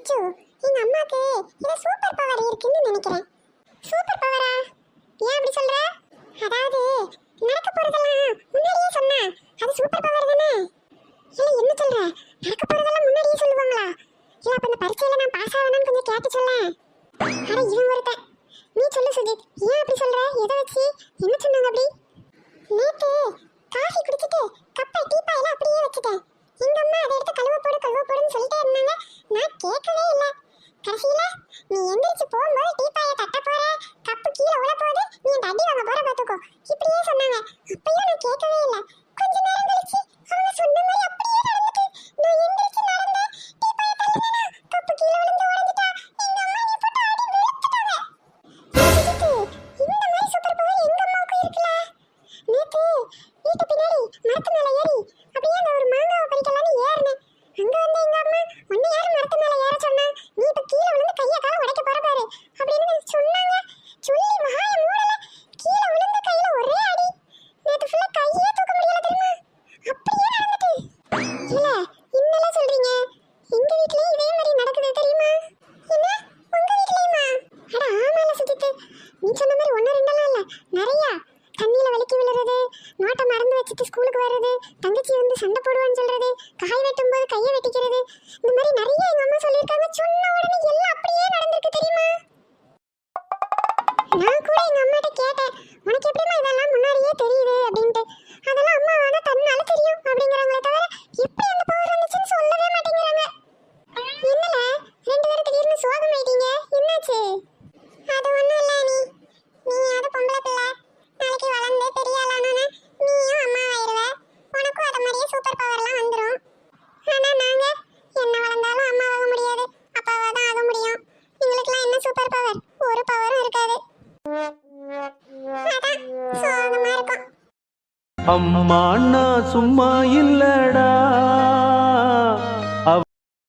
அச்சு, எங்க அம்மாக்கு ஏதோ சூப்பர் பவர் இருக்குன்னு நினைக்கிறேன். சூப்பர் பவரா? ஏன் அப்படி சொல்ற? அதாவது நடக்க போறதெல்லாம் முன்னாடியே சொன்னா அது சூப்பர் பவர் தானே? இல்ல என்ன சொல்ற? நடக்க போறதெல்லாம் முன்னாடியே சொல்லுவாங்களா? இல்ல அப்ப இந்த பரீட்சையில நான் பாஸ் ஆகணும்னு கொஞ்சம் கேட்டு சொல்லேன். அட இவன் ஒருத்தன். நீ சொல்லு சுஜித், ஏன் அப்படி சொல்ற? எதை வச்சு? என்ன சொன்னாங்க அப்படி? நேத்து காஃபி குடிச்சிட்டு கப்பை டீப்பாயில அப்படியே வச்சுட்டேன். எங்க அம்மா அதை எடுத்து கழுவ போடுன்னு சொல்லிட்டே இருந்தாங்க. நான் கேட்கவே இல்லை. கடைசியில நீ எந்திரிச்சு போகும்போது டீப்பாயை தட்ட போற, கப்பு கீழே உள்ள போகுது, நீ அந்த அடி வாங்க போற பாத்துக்கோ, இப்படியே சொன்னாங்க. அப்பயும் நான் கேட்கவே இல்லை. கொஞ்ச நேரம் கழிச்சு அவங்க சொன்ன மாதிரி அப்படியே நடந்துட்டு நான் எந்திரிச்சு நடந்தேன். டீப்பாயை தள்ளினேனா கப்பு கீழே விழுந்து உடைஞ்சிட்டா. எங்க அம்மா நீ போட்டு அடி வெளுத்துட்டாங்க. இந்த மாதிரி சூப்பர் பவர் எங்க அம்மாவுக்கு இருக்குல்ல. நேத்து வீட்டு பின்னாடி மரத்து மேல ஏறி அப்படியே அந்த ஒரு மாங்காவை பறிக்கலான்னு ஏறினேன். அங்க வந்து எங்க அம்மா உன்னை யாரு மரத்து மேல ஏற சொன்னா, நீ இப்ப கீழே விழுந்து கையை காலை உடைக்க போற பாரு அப்படின்னு சொன்னாங்க. சொல்லி வாய மூடல, கீழே விழுந்த கையில ஒரே அடி. நேத்து ஃபுல்லா கையே தூக்க முடியல தெரியுமா? அப்படியே நடந்துட்டு. இல்ல இன்னெல்லாம் சொல்றீங்க, எங்க வீட்லயும் இதே மாதிரி நடக்குது தெரியுமா? என்ன உங்க வீட்லயுமா? அட ஆமால சுஜித், நீ சொன்ன மாதிரி ஒன்னு ரெண்டெல்லாம் இல்ல, நிறைய. தண்ணியில வலிக்கி விழுறது, நோட்டை மறந்து வச்சுட்டு ஸ்கூலுக்கு வர்றது, தங்கச்சி வந்து சண்டை போடுவான்னு சொல்றது, காய் வெட்டும் போது கையை வெட்டிக்கிறது, இந்த மாதிரி நிறைய எங்க அம்மா சொல்லியிருக்காங்க. சொன்ன உடனே எல்லாம் அப்படியே நடந்திருக்கு தெரியுமா? நான் கூட எங்க அம்மாட்ட கேட்டேன், உனக்கு எப்படிமா இதெல்லாம் முன்னாடியே தெரியுது அப்படின்ட்டு. அதெல்லாம் அம்மா வேணா தன்னால தெரியும் அப்படிங்கிறாங்களே தவிர எப்படி அந்த பவர் வந்துச்சுன்னு சொல்லவே மாட்டேங்கிறாங்க. என்னல ரெண்டு பேரும் திடீர்னு சோகமாயிட்டீங்க, என்னாச்சு? அது ஒண்ணும் இல்ல நீ அது பொம்பளை பிள்ளை, நாளைக்கு வளர்ந்து பெரிய ஆளானோன்னு நீயும் அம்மா ஆயிருவ, உனக்கும் அத மாதிரியே சூப்பர் பவர்லாம் வந்துடும். ஆனா நாங்க என்ன வளர்ந்தாலும் அம்மா ஆக முடியாது, அப்பாவா தான் ஆக முடியும். எங்களுக்குலாம் என்ன சூப்பர் பவர்? ஒரு பவரும் இருக்காது. அதான் சோகமா இருக்கும். அம்மா நான் சும்மா இல்லடா.